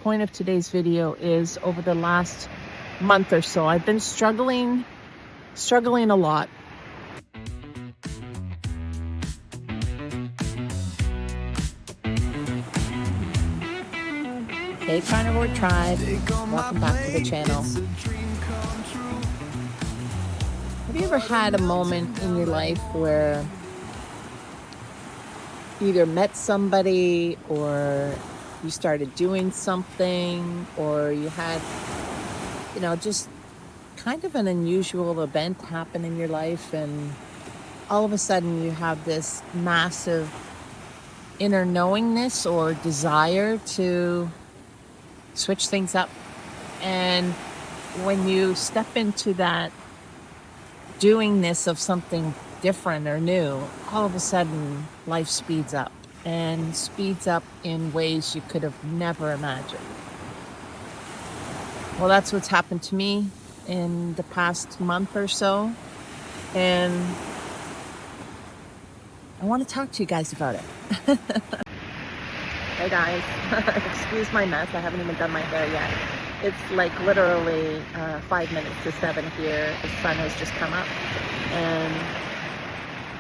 point of today's video is over the last month or so, I've been struggling a lot. Hey Carnivore Tribe, welcome back to the channel. Have you ever had a moment in your life where you either met somebody or you started doing something, or you had, just kind of an unusual event happen in your life, and all of a sudden you have this massive inner knowingness or desire to switch things up? And when you step into that doingness of something different or new, all of a sudden life speeds up, and speeds up in ways you could have never imagined. Well, that's what's happened to me in the past month or so, and I want to talk to you guys about it. Hey guys, excuse my mess, I haven't even done my hair yet. It's like literally 5 minutes to 7 here. The sun has just come up, and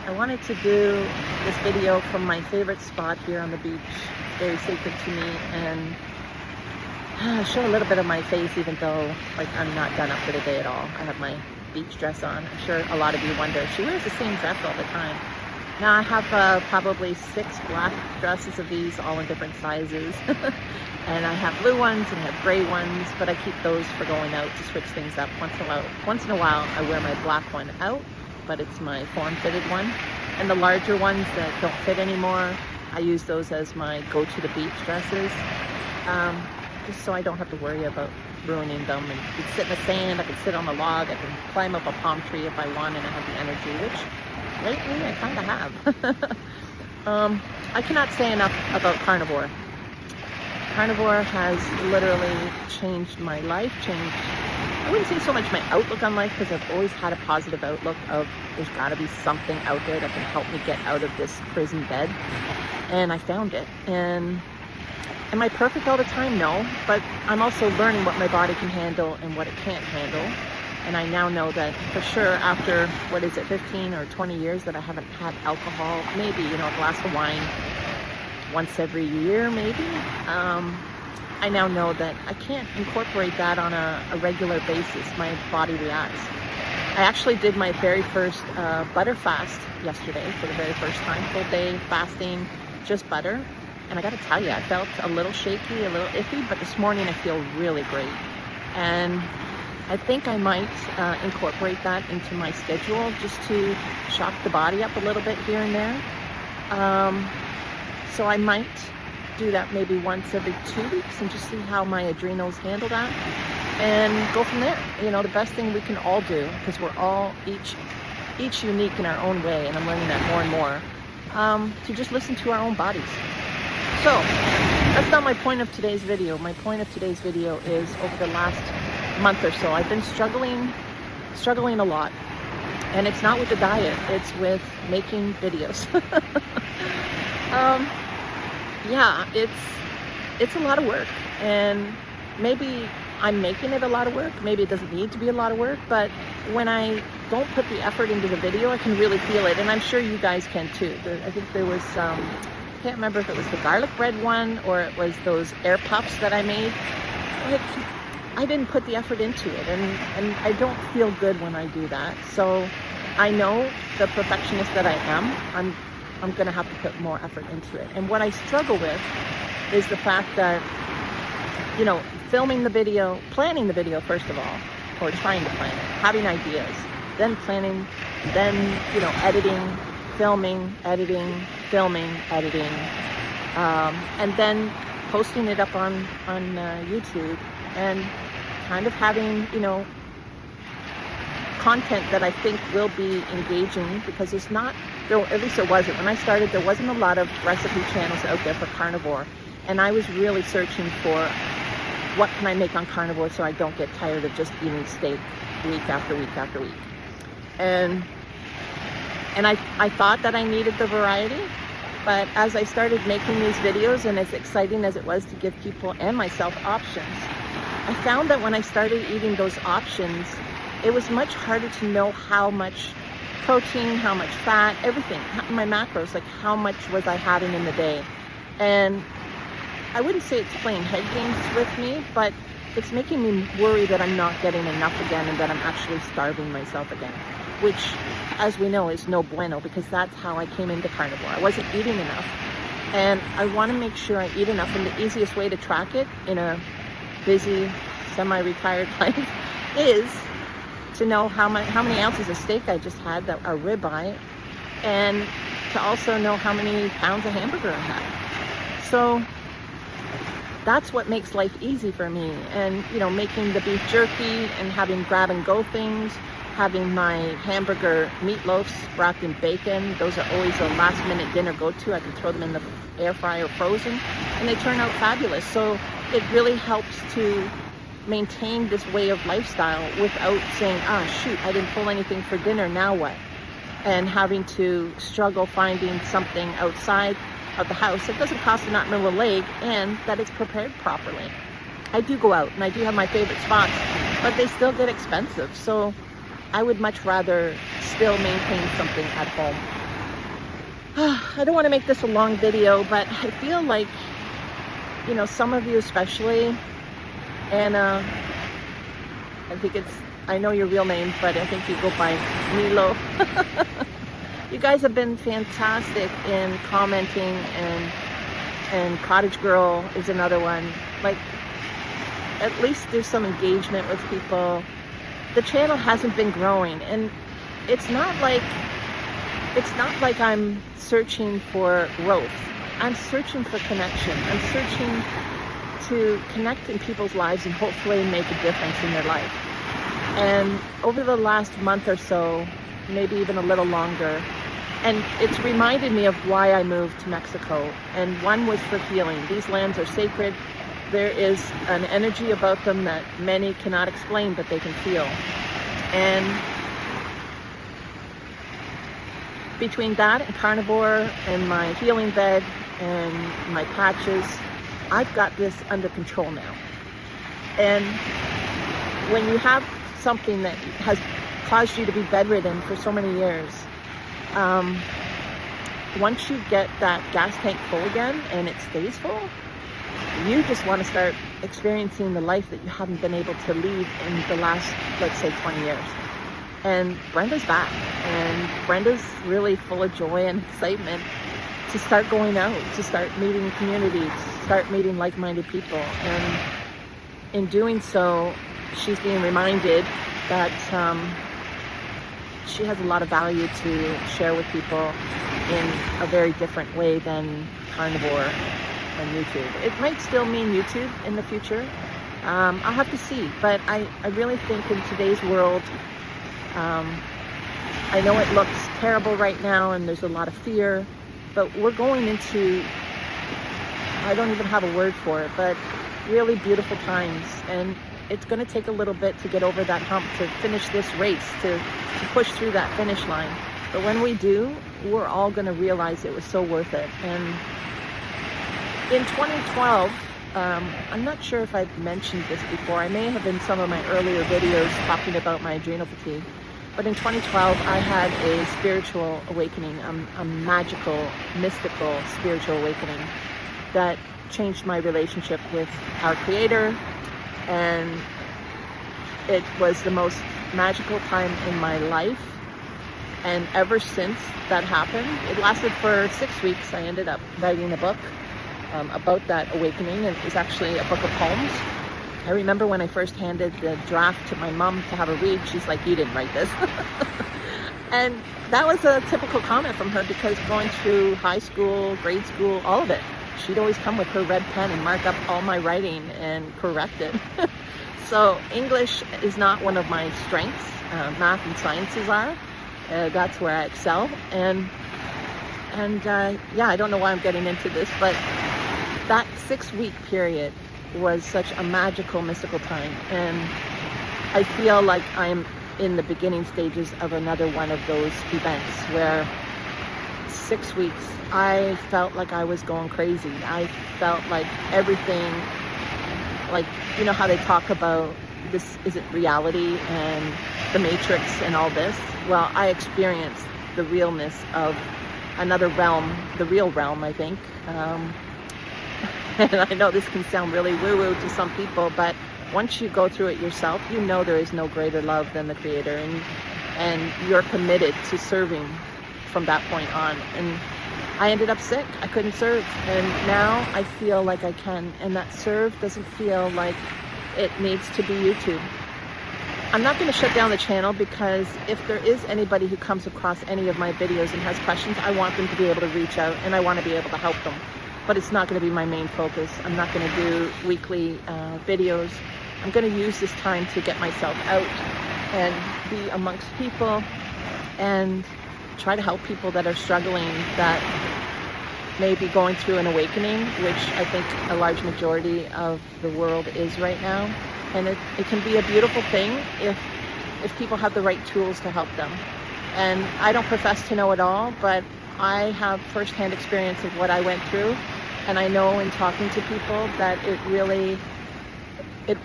I wanted to do this video from my favorite spot here on the beach. It's very sacred to me, and show a little bit of my face, even though I'm not done up for the day at all. I have my beach dress on. I'm sure a lot of you wonder, she wears the same dress all the time. Now I have probably 6 black dresses of these, all in different sizes. And I have blue ones and I have gray ones, but I keep those for going out to switch things up once in a while. Once in a while I wear my black one out, but it's my form-fitted one. And the larger ones that don't fit anymore, I use those as my go-to-the-beach dresses, just so I don't have to worry about ruining them. And I can sit in the sand, I can sit on the log, I can climb up a palm tree if I want, and I have the energy, which lately I kind of have. I cannot say enough about Carnivore. Carnivore has literally changed my life, I wouldn't say so much my outlook on life, because I've always had a positive outlook of there's got to be something out there that can help me get out of this prison bed. And I found it. And am I perfect all the time? No. But I'm also learning what my body can handle and what it can't handle. And I now know that for sure after, 15 or 20 years that I haven't had alcohol, maybe, a glass of wine once every year, maybe. I now know that I can't incorporate that on a regular basis. My body reacts. I actually did my very first butter fast yesterday for the very first time. Full day fasting, just butter. And I gotta tell you, I felt a little shaky, a little iffy, but this morning I feel really great. And I think I might incorporate that into my schedule, just to shock the body up a little bit here and there. So I might do that maybe once every 2 weeks and just see how my adrenals handle that, and go from there. The best thing we can all do, because we're all each unique in our own way, and I'm learning that more and more, to just listen to our own bodies. So that's not my point of today's video. My point of today's video is over the last month or so, I've been struggling a lot. And it's not with the diet, it's with making videos. Yeah, it's a lot of work, and maybe I'm making it a lot of work. Maybe it doesn't need to be a lot of work, but when I don't put the effort into the video, I can really feel it, and I'm sure you guys can too. I think there was, I can't remember if it was the garlic bread one or it was those air puffs that I made. I didn't put the effort into it, and I don't feel good when I do that. So I know the perfectionist that I am, I'm gonna have to put more effort into it. And what I struggle with is the fact that, filming the video, planning the video first of all, or trying to plan it, having ideas, then planning, then, editing, filming, editing, editing, and then posting it up on YouTube, and kind of having, content that I think will be engaging, because it's not, at least it wasn't. When I started, there wasn't a lot of recipe channels out there for Carnivore, and I was really searching for what can I make on Carnivore so I don't get tired of just eating steak week after week after week. And I thought that I needed the variety, But as I started making these videos, and as exciting as it was to give people and myself options, I found that when I started eating those options, it was much harder to know how much protein, how much fat, everything, my macros, like how much was I having in the day. And I wouldn't say it's playing head games with me, but it's making me worry that I'm not getting enough again and that I'm actually starving myself again, which, as we know, is no bueno, because that's how I came into carnivore. I wasn't eating enough, and I want to make sure I eat enough. And the easiest way to track it in a busy, semi-retired life is to know how many ounces of steak I just had, that a ribeye, and to also know how many pounds of hamburger I had. So that's what makes life easy for me. And, you know, making the beef jerky and having grab and go things, having my hamburger meatloafs wrapped in bacon. Those are always a last minute dinner go-to. I can throw them in the air fryer frozen, and they turn out fabulous. So it really helps to maintain this way of lifestyle without saying, shoot, I didn't pull anything for dinner, now what? And having to struggle finding something outside of the house that doesn't cost an arm and a leg, and that it's prepared properly. I do go out and I do have my favorite spots, but they still get expensive. So I would much rather still maintain something at home. I don't want to make this a long video, but I feel like, you know, some of you especially, Anna, I know your real name, but I think you go by Milo. You guys have been fantastic in commenting, and Cottage Girl is another one. Like, at least there's some engagement with people. The channel hasn't been growing, and it's not like I'm searching for growth. I'm searching for connection. I'm searching to connect in people's lives and hopefully make a difference in their life. And over the last month or so, maybe even a little longer, and it's reminded me of why I moved to Mexico. And one was for healing. These lands are sacred. There is an energy about them that many cannot explain, but they can feel. And between that and carnivore and my healing bed and my patches, I've got this under control now. And when you have something that has caused you to be bedridden for so many years, once you get that gas tank full again and it stays full, you just want to start experiencing the life that you haven't been able to lead in the last, let's say, 20 years. And Brenda's back, and Brenda's really full of joy and excitement to start going out, to start meeting community, to start meeting like-minded people. And in doing so, she's being reminded that she has a lot of value to share with people in a very different way than carnivore and YouTube. It might still mean YouTube in the future. I'll have to see, but I really think in today's world, I know it looks terrible right now and there's a lot of fear, but we're going into, I don't even have a word for it, but really beautiful times. And it's going to take a little bit to get over that hump, to finish this race, to push through that finish line. But when we do, we're all going to realize it was so worth it. And in 2012, I'm not sure if I've mentioned this before. I may have in some of my earlier videos talking about my adrenal fatigue. But in 2012, I had a spiritual awakening, a magical, mystical spiritual awakening that changed my relationship with our Creator. And it was the most magical time in my life. And ever since that happened, it lasted for 6 weeks. I ended up writing a book about that awakening, and it was actually a book of poems. I remember when I first handed the draft to my mom to have a read, she's like, "You didn't write this." And that was a typical comment from her, because going through high school, grade school, all of it, she'd always come with her red pen and mark up all my writing and correct it. So English is not one of my strengths. Math and sciences are. That's where I excel. And yeah, I don't know why I'm getting into this, but that 6-week period was such a magical, mystical time. And I feel like I'm in the beginning stages of another one of those events where 6 weeks, I felt like I was going crazy. I felt like everything, like, you know how they talk about this isn't reality and the Matrix and all this? Well, I experienced the realness of another realm, the real realm, I think. And I know this can sound really woo-woo to some people, but once you go through it yourself, you know there is no greater love than the Creator, and you're committed to serving from that point on. And I ended up sick. I couldn't serve, and now I feel like I can, and that serve doesn't feel like it needs to be YouTube. I'm not going to shut down the channel, because if there is anybody who comes across any of my videos and has questions, I want them to be able to reach out, and I want to be able to help them. But it's not going to be my main focus. I'm not going to do weekly videos. I'm going to use this time to get myself out and be amongst people and try to help people that are struggling, that may be going through an awakening, which I think a large majority of the world is right now. And it can be a beautiful thing if people have the right tools to help them. And I don't profess to know it all, but I have firsthand experience of what I went through. And I know in talking to people that it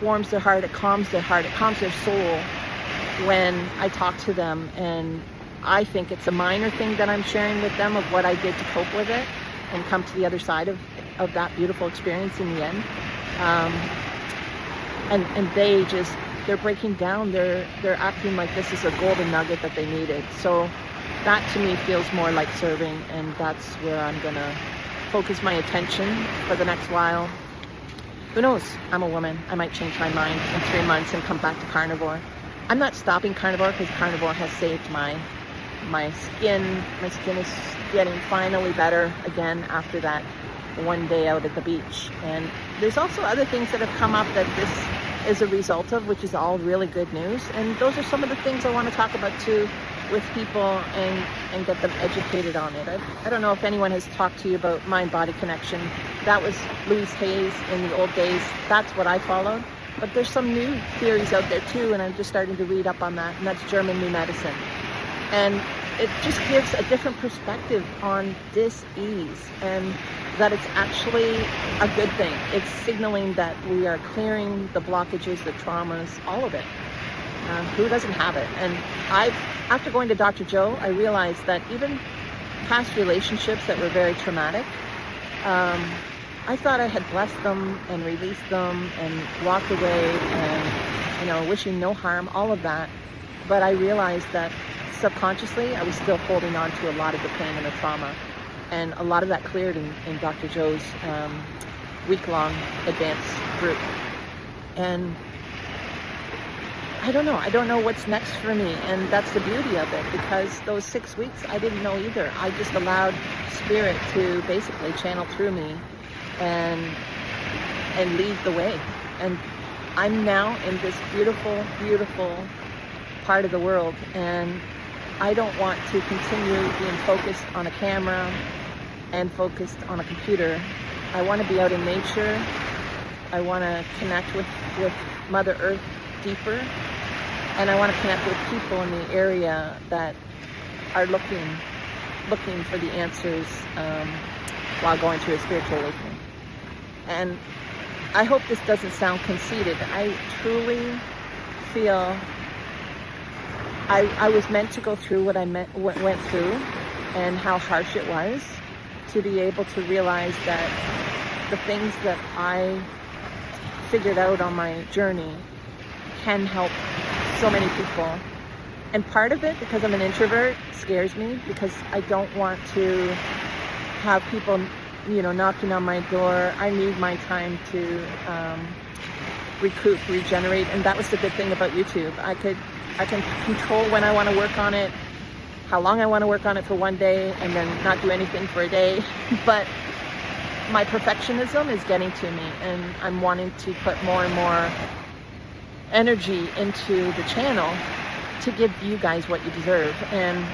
warms their heart, it calms their soul when I talk to them. And I think it's a minor thing that I'm sharing with them of what I did to cope with it and come to the other side of that beautiful experience in the end. And they're breaking down, they're acting like this is a golden nugget that they needed. So that to me feels more like serving, and that's where I'm gonna focus my attention for the next while. Who knows? I'm a woman. I might change my mind in 3 months and come back to carnivore. I'm not stopping carnivore because carnivore has saved my skin. My skin is getting finally better again after that one day out at the beach. And there's also other things that have come up that this is a result of, which is all really good news. And those are some of the things I want to talk about too with people and get them educated on it. I don't know if anyone has talked to you about mind-body connection. That was Louise Hay's in the old days. That's what I followed. But there's some new theories out there too, and I'm just starting to read up on that, and that's German New Medicine. And it just gives a different perspective on dis-ease, and that it's actually a good thing. It's signaling that we are clearing the blockages, the traumas, all of it. Who doesn't have it? And after going to Dr. Joe, I realized that even past relationships that were very traumatic, I thought I had blessed them and released them and walked away and, wishing no harm, all of that. But I realized that subconsciously, I was still holding on to a lot of the pain and the trauma. And a lot of that cleared in Dr. Joe's week-long advanced group. And I don't know what's next for me. And that's the beauty of it, because those 6 weeks, I didn't know either. I just allowed Spirit to basically channel through me and lead the way. And I'm now in this beautiful, beautiful part of the world, and I don't want to continue being focused on a camera and focused on a computer. I want to be out in nature. I want to connect with Mother Earth deeper, and I want to connect with people in the area that are looking for the answers while going through a spiritual awakening. And I hope this doesn't sound conceited. I truly feel I was meant to go through what I went through and how harsh it was, to be able to realize that the things that I figured out on my journey can help so many people. And part of it, because I'm an introvert, scares me, because I don't want to have people, knocking on my door. I need my time to recoup, regenerate. And that was the good thing about YouTube. I can control when I want to work on it, how long I want to work on it for one day, and then not do anything for a day. But my perfectionism is getting to me, and I'm wanting to put more and more energy into the channel to give you guys what you deserve. And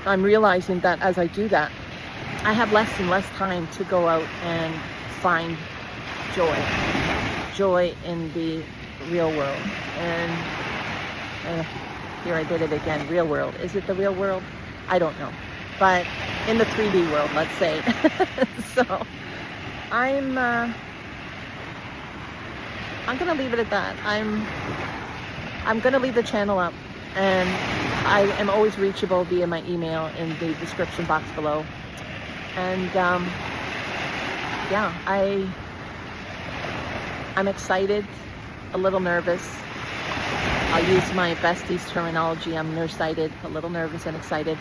I'm realizing that as I do that, I have less and less time to go out and find joy in the real world. And here I did it again, real world. Is it the real world? I don't know. but in the 3D world, let's say. So I'm gonna leave it at that. I'm gonna leave the channel up, and I am always reachable via my email in the description box below. And yeah, I'm excited, a little nervous. I'll use my besties terminology. I'm nearsighted, a little nervous and excited.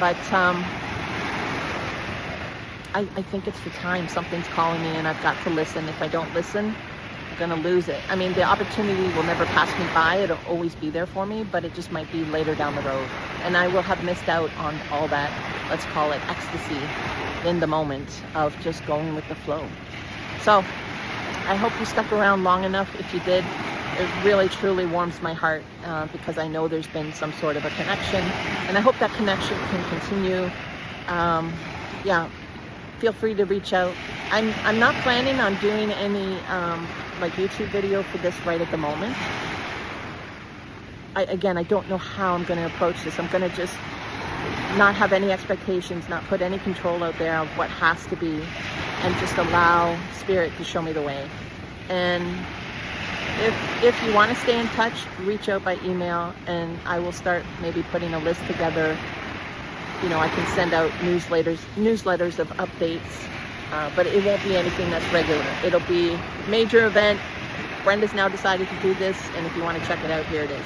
But I think it's the time. Something's calling me and I've got to listen. If I don't listen, I'm gonna lose it. I mean, the opportunity will never pass me by. It'll always be there for me, but it just might be later down the road. And I will have missed out on all that, let's call it ecstasy, in the moment of just going with the flow. So I hope you stuck around long enough. If you did, it really truly warms my heart, because I know there's been some sort of a connection, and I hope that connection can continue. Yeah, feel free to reach out. I'm not planning on doing any like YouTube video for this right at the moment. Again, I don't know how I'm going to approach this. I'm going to just not have any expectations, not put any control out there of what has to be, and just allow Spirit to show me the way. And if you want to stay in touch, reach out by email, and I will start maybe putting a list together. You know, I can send out newsletters of updates, but it won't be anything that's regular. It'll be major event. Brenda's now decided to do this, and if you want to check it out, here it is.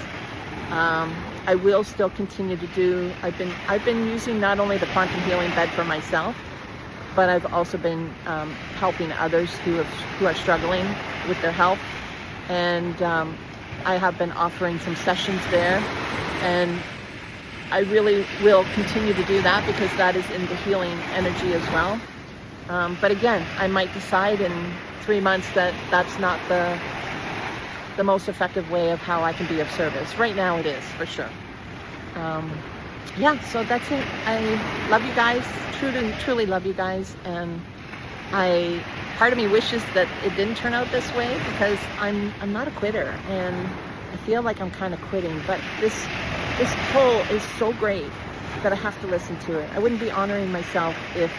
I will still continue to do. I've been using not only the quantum healing bed for myself, but I've also been helping others who are struggling with their health. And I have been offering some sessions there, and I really will continue to do that because that is in the healing energy as well. But again, I might decide in 3 months that that's not the most effective way of how I can be of service. Right now it is, for sure. Yeah, so that's it. I love you guys, truly love you guys, and part of me wishes that it didn't turn out this way, because I'm not a quitter, and I feel like I'm kind of quitting, but this pull is so great that I have to listen to it. I wouldn't be honoring myself if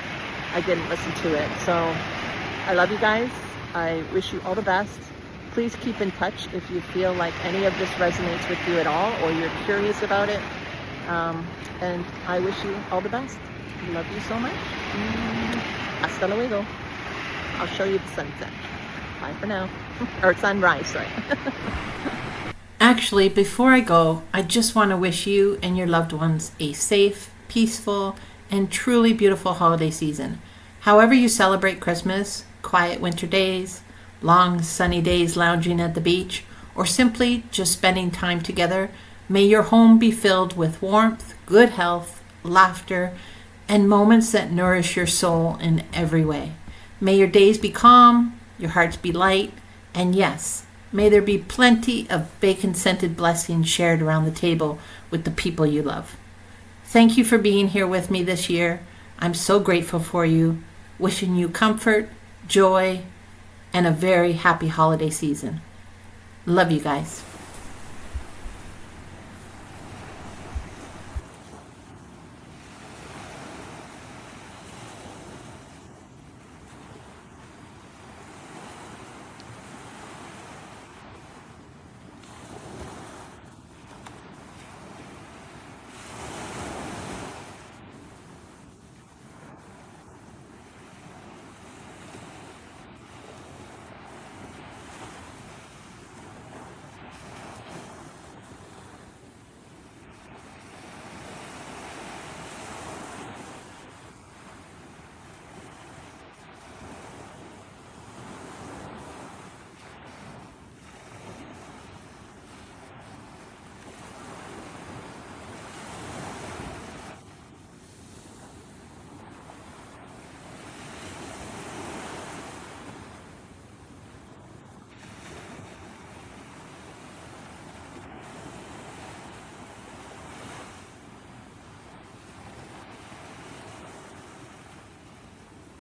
I didn't listen to it. So I love you guys. I wish you all the best. Please keep in touch if you feel like any of this resonates with you at all, or you're curious about it. And I wish you all the best. Love you so much. Hasta luego. I'll show you the sunset. Bye for now. Or sunrise, sorry. Actually, before I go, I just want to wish you and your loved ones a safe, peaceful, and truly beautiful holiday season. However you celebrate Christmas, quiet winter days, long sunny days lounging at the beach, or simply just spending time together, may your home be filled with warmth, good health, laughter, and moments that nourish your soul in every way. May your days be calm, your hearts be light, and yes, may there be plenty of bacon-scented blessings shared around the table with the people you love. Thank you for being here with me this year. I'm so grateful for you. Wishing you comfort, joy, and a very happy holiday season. Love you guys.